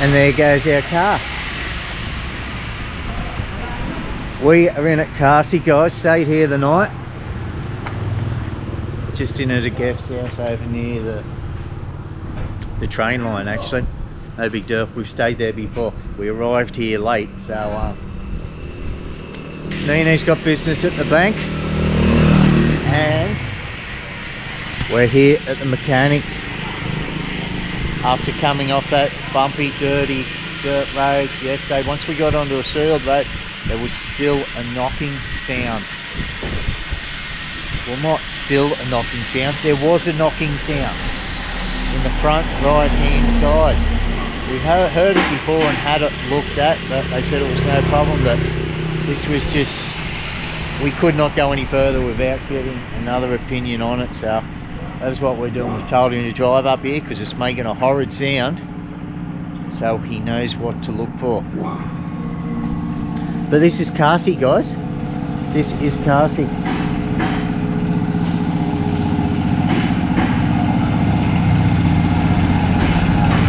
And there goes our car. We are in at Kasi, guys. Stayed here the night. Just in at a guest house over near the train line, actually. No big deal. We've stayed there before. We arrived here late, so Neenee's got business at the bank, and we're here at the mechanics after coming off that bumpy, dirty dirt road yesterday. Once we got onto a sealed road, there was still a knocking sound. Well, not still a knocking sound, there was a knocking sound in the front right hand side. We've heard it before and had it looked at, but they said it was no problem, but this was just, we could not go any further without getting another opinion on it. So that is what we're doing. We've told him to drive up here because it's making a horrid sound, so he knows what to look for. But this is Kasi, guys. This is Kasi.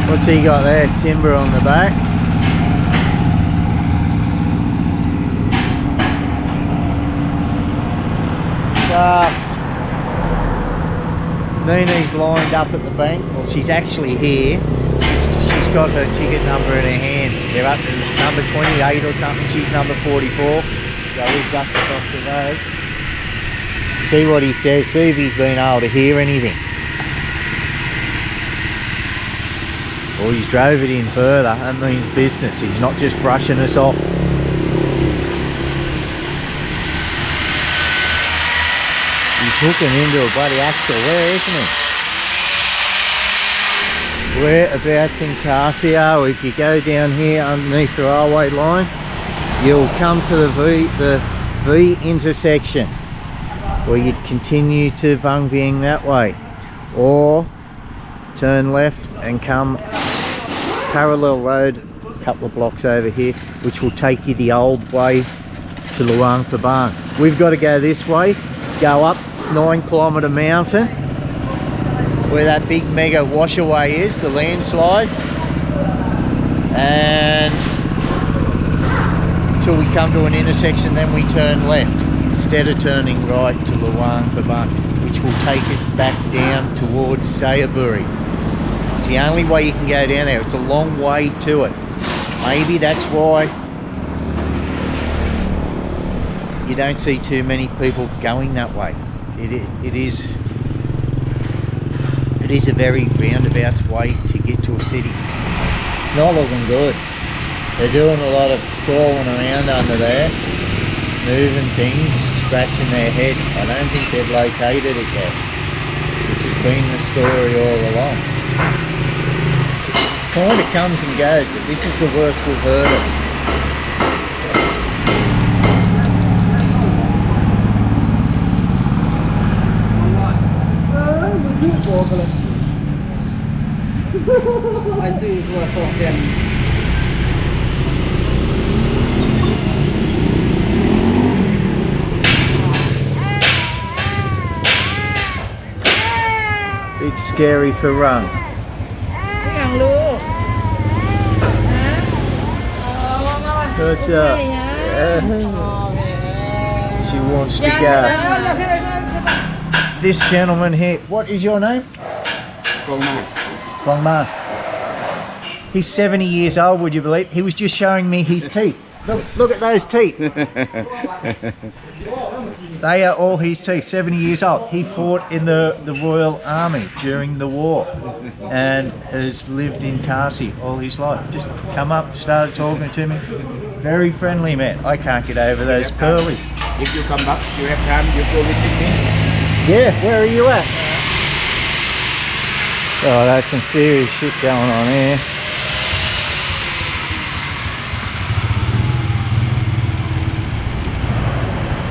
What's he got there? Timber on the back. Neenee's lined up at the bank. Well, she's actually here. She's got her ticket number in her hand. They're up to number 28 or something. She's number 44. So he's up across the road. See what he says. See if he's been able to hear anything. Well, he's drove it in further. That means business. He's not just brushing us off. He's hooking into a bloody axle there, isn't he? Whereabouts in Kasi are we? If you go down here underneath the railway line, you'll come to the V intersection, where you'd continue to Vang Vieng that way, or turn left and come parallel road a couple of blocks over here, which will take you the old way to Luang Prabang. We've got to go this way, go up 9-kilometre mountain where that big mega washaway is, the landslide, and until we come to an intersection, then we turn left instead of turning right to Luang Prabang, which will take us back down towards Sayaburi. It's the only way you can go down there. It's a long way to it. Maybe that's why you don't see too many people going that way. It is a very roundabout way to get to a city. It's not looking good. They're doing a lot of crawling around under there, moving things, scratching their head. I don't think they've located it yet, which has been the story all along. Kind of comes and goes, but this is the worst we've heard of. I see it was from them. Big scary for run. What's up? She wants to go. This gentleman here, what is your name? Guang Ma. He's 70 years old, would you believe? He was just showing me his teeth. Look at those teeth. They are all his teeth, 70 years old. He fought in the Royal Army during the war and has lived in Kasi all his life. Just come up, started talking to me. Very friendly man. I can't get over those pearlies. If you come back, you have time, you go visit me. Yeah, where are you at? Oh, that's some serious shit going on here.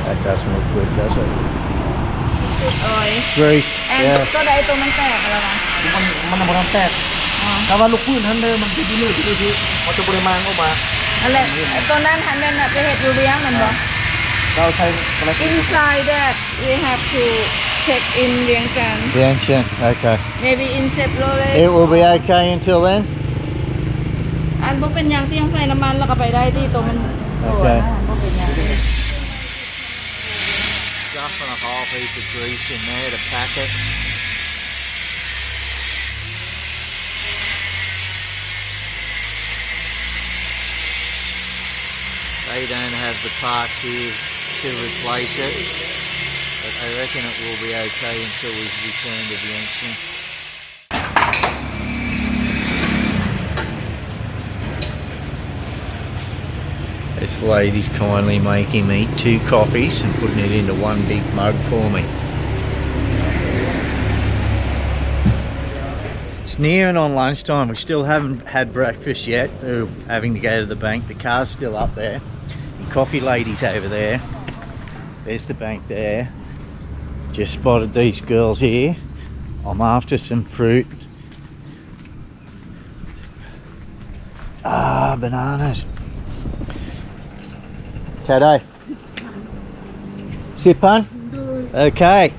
That doesn't look good, does it? Grease, yeah. ก็ได้ตัวมันแตกแล้วนะ มันบ่ทันแตกถ้าว่าลูกปืนทันเด้อมันสิดื้อๆซื่อๆมันจะบ่ได้มาออกมา นั่นแหละไอ้ตัวนั้นหันนั่นน่ะไปเฮ็ดอยู่เลี้ยงมันบ่ เราใช้อะไร Inside that we have to check in Vientiane. Vientiane, okay. Maybe in Chevrolet. It will be okay until then? อันบ่เป็นหยังที่ยังใส่น้ำมันแล้วก็ไปได้ที่ตัวมันโอ้ Okay. นะบ่เป็นหยัง Stuffing a whole heap of grease in there to pack it. They don't have the part here to replace it, but they reckon it will be okay until we return to Vientiane. This lady's kindly making me 2 coffees and putting it into one big mug for me. It's nearing on lunchtime. We still haven't had breakfast yet. We're having to go to the bank. The car's still up there. The coffee lady's over there. There's the bank there. Just spotted these girls here. I'm after some fruit. Ah, bananas. Today. Sipan? Okay.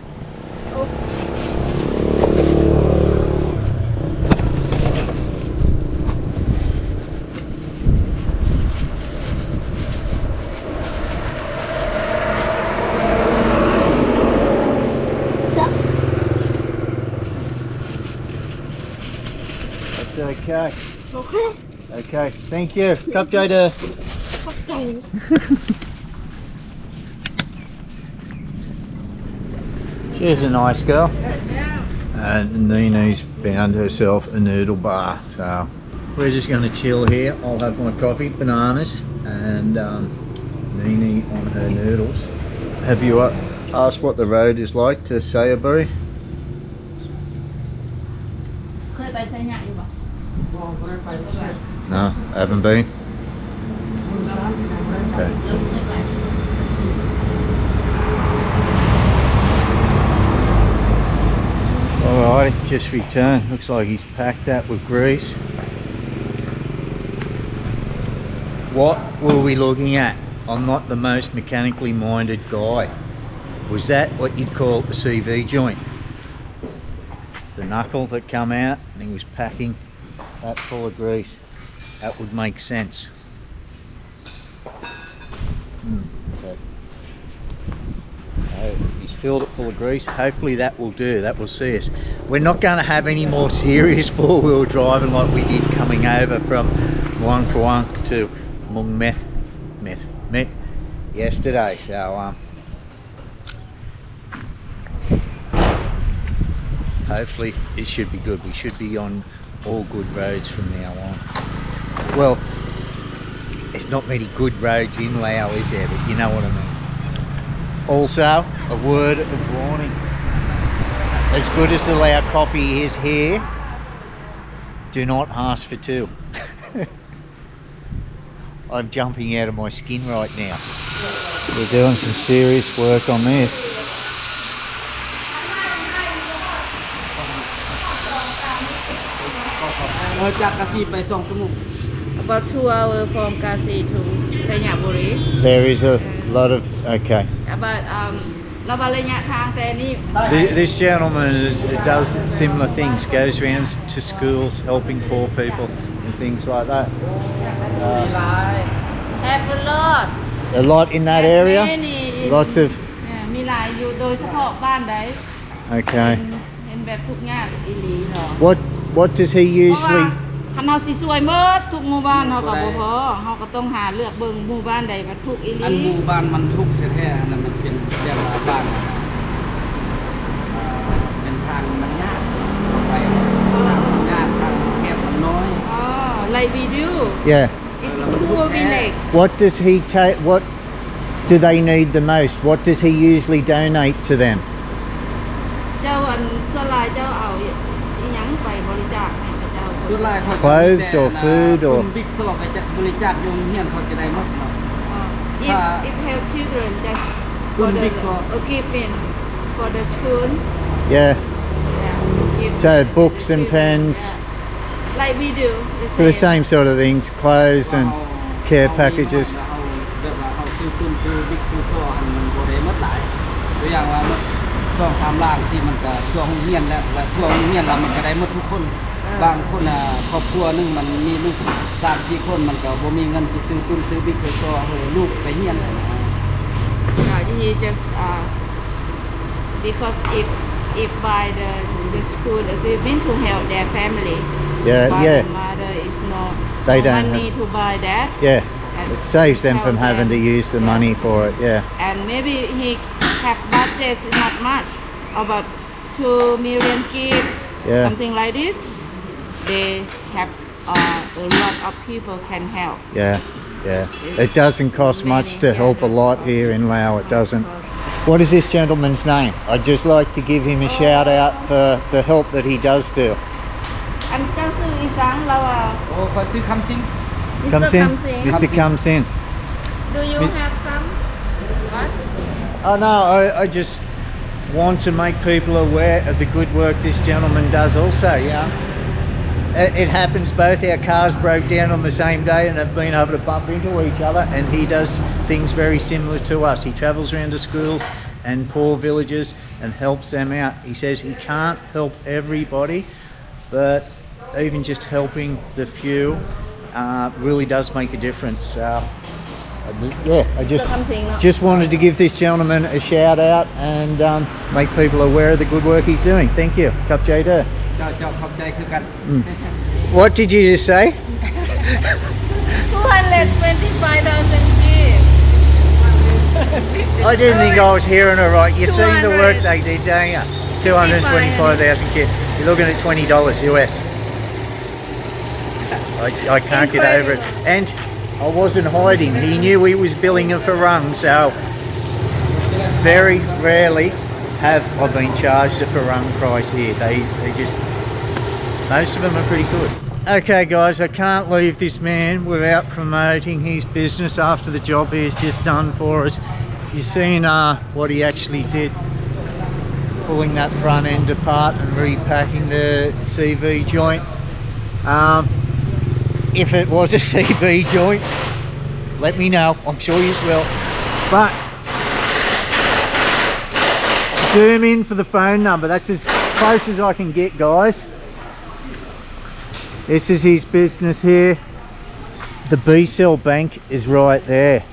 That's okay. Okay. Okay, thank you. Cup Jada. She's a nice girl. And Neenee's found herself a noodle bar, so we're just going to chill here. I'll have my coffee, bananas, and Neenee on her noodles. Have you asked what the road is like to Saibury? เคยไปใช้หยาอยู่บ่ No, haven't been. Okay. Alrighty, just returned. Looks like he's packed that with grease. What were we looking at? I'm not the most mechanically minded guy. Was that what you'd call a CV joint? The knuckle that come out and he was packing that full of grease. That would make sense. Okay. He's filled it full of grease. Hopefully that will do. That will see us. We're not going to have any more serious four-wheel driving like we did coming over from Luang Prabang to Mung Met yesterday. So hopefully it should be good. We should be on all good roads from now on. Well, there's not many good roads in Laos, is there? But you know what I mean. Also, a word of warning. As good as the Lao coffee is here, do not ask for 2. I'm jumping out of my skin right now. We're doing some serious work on this. จากกะซีไป2 ชั่วโมง About 2 hours from Kasi to Sainyaburi. There is a lot of... Okay. But เราบาระยะทางแต่นี่ This gentleman does similar things, goes around to schools helping poor people and things like that. have a lot A lot in that area? Lots of... มีหลายอยู่โดยเฉพาะบ้านใด Okay. เห็นแบบทุกอย่างอีหลีเนาะ What does he เพราะว่า usually... คันเฮาสิสวยหมดทุกหมู่บ้านเฮาก็บ่พอเฮาก็ต้องหาเลือกเบิ่งหมู่บ้านใดว่าทุกอีห อัน ลี หมู่บ้านมันทุกข์แท้ๆอันนั้นมันเป็นเรียกว่าบ้านเป็นทางมันยากไปทางมันยากทางแคบมันน้อย อ๋อ like we do Yeah. it's poor village What does he take... What do they need the most? What does he usually donate to them? เจ้าอันส่วนหลายเจ้าเอาอีหยังไปบริจาคให้กับเจ้า ส่วนหลายเขา Clothes or food or... คุณบิ๊กซอกไปจะบริจาคโรงเรียนเขาจะได้หมดเนาะ if have children just คุ for ณ the บิ๊กซอก equipment for the school Yeah. give So books and pens. like we do So the same sort of things, clothes and care packages. แบบว่าเขาซื้อปืนซื้อบิ๊กซื้อซอหันมันบ่ได้หมดหลายตัวอย่างว่าหมด ช่วงตามล่างที่มันก็ช่วงโรงเรียนแล้วช่วงโรงเรียนแล้วมันก็ได้หมดทุกคนบางคนครอบครัวนึงมันมีลูก3-4 คนมันก็บ่มีเงินที่ซื้อตุ้นซื้อบิ๊กก็ให้ลูกไปเรียน he just because if by the school equipment to help their family, Yeah, but yeah. the mother is not They no don't money to buy that. Yeah, it saves them from having to use the money for it. Yeah. And maybe he have budget is not much, about 2 million kip, Yeah. something like this. They have a lot of people can help. Yeah, yeah. It doesn't cost much to help a lot here in Laos. It doesn't. What is this gentleman's name? I'd just like to give him a shout out for the help that he does do. Anh cháu sư y sáng lâu à? โอ้ขอซื้อคำซิง Comes in. Mr. comes in. Do you have some? What? Oh no, I just want to make people aware of the good work this gentleman does also, yeah. It happens, both our cars broke down on the same day and have been able to bump into each other, and he does things very similar to us. He travels around to schools and poor villages and helps them out. He says he can't help everybody, but even just helping the few really does make a difference. Yeah, I just wanted to give this gentleman a shout out and make people aware of the good work he's doing. Thank you. Cup J Day. เจ้าขอบใจคือกัน What did you just say? 225,000 kip. I didn't think I was hearing it right. You've seen the work they did, don't you? 225,000 kit. You're looking at $20 US. I can't get over it. And I wasn't hiding. He knew he was billing a farang, so very rarely have I been charged a farang price here. They just, most of them are pretty good. Okay guys, I can't leave this man without promoting his business after the job he's just done for us. You've seen what he actually did, pulling that front end apart and repacking the CV joint. If it was a CV joint, let me know, I'm sure you will. But zoom in for the phone number, that's as close as I can get, guys. This is his business here. The B-Cell Bank is right there.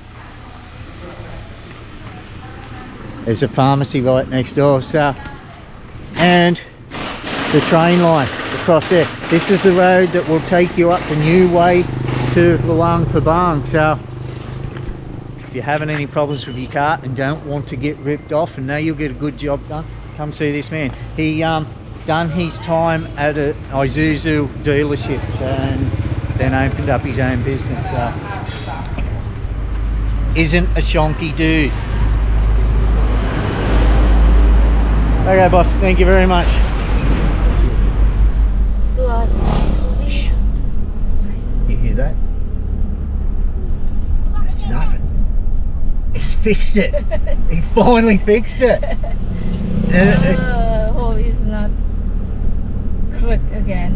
There's a pharmacy right next door, so, and the train line across there. This is the road that will take you up the new way to Luang Prabang. So if you're having any problems with your car and don't want to get ripped off and know you'll get a good job done, come see this man. He done his time at a Isuzu dealership and then opened up his own business. So isn't a shonky dude. Okay boss, thank you very much. Shh. You hear that? That's nothing. He's fixed it. He finally fixed it. Hole is not crooked again.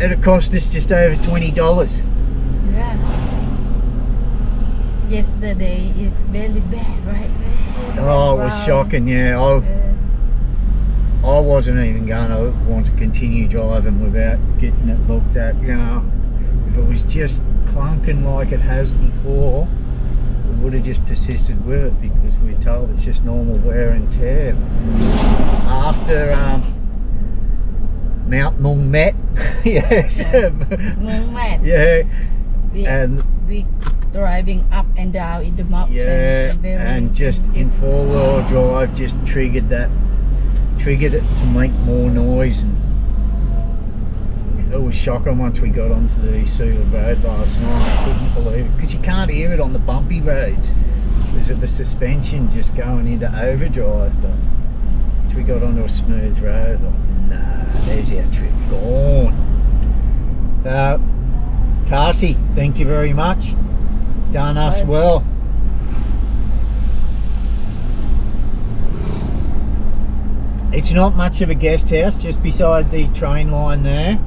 It'll cost us just over $20. Yeah. Yesterday is very bad, right? Oh, it was shocking, yeah. I wasn't even going to want to continue driving without getting it looked at, you know. If it was just clunking like it has before, we would have just persisted with it because we were told it's just normal wear and tear. After Mount Mung Met, yes, Mung Met. yeah, and we driving up and down in the mountain. Yeah, and just in 4-wheel drive just triggered it to make more noise, and it was shocking once we got onto the sealed road last night. I couldn't believe it because you can't hear it on the bumpy roads because of the suspension just going into overdrive. But once we got onto a smooth road, like, nah, there's our trip gone. Kasi, thank you very much. Done us well. It's not much of a guest house, just beside the train line there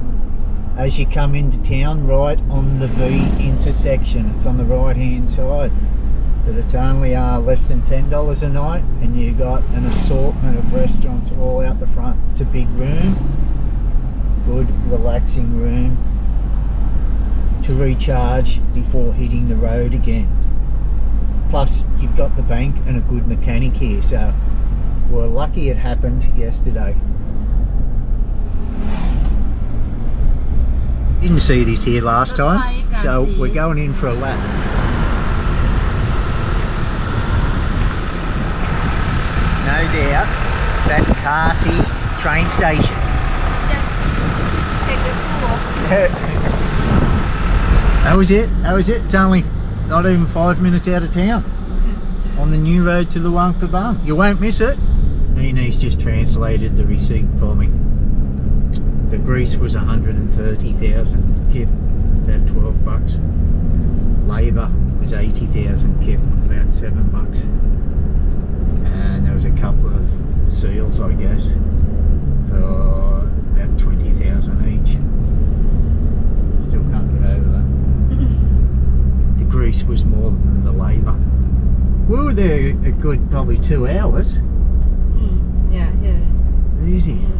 as you come into town, right on the V intersection. It's on the right hand side. but it's only less than $10 a night, and you got an assortment of restaurants all out the front. It's a big room, good relaxing room to recharge before hitting the road again. Plus you've got the bank and a good mechanic here, so we're lucky it happened yesterday. Didn't see this here last time, so we're going in for a lap. No doubt that's Kasi train station. Just take the tour. That was it. It's only not even 5 minutes out of town on the new road to Luang Prabang. You won't miss it. Neenee's just translated the receipt for me. The grease was 130,000 kip, about $12. Labour was 80,000 kip, about $7. And there was a couple of seals, I guess, for about 20,000 each. Still can't get over that. The grease was more than the labour. We were there a good probably 2 hours. Yeah. Easy. Yeah.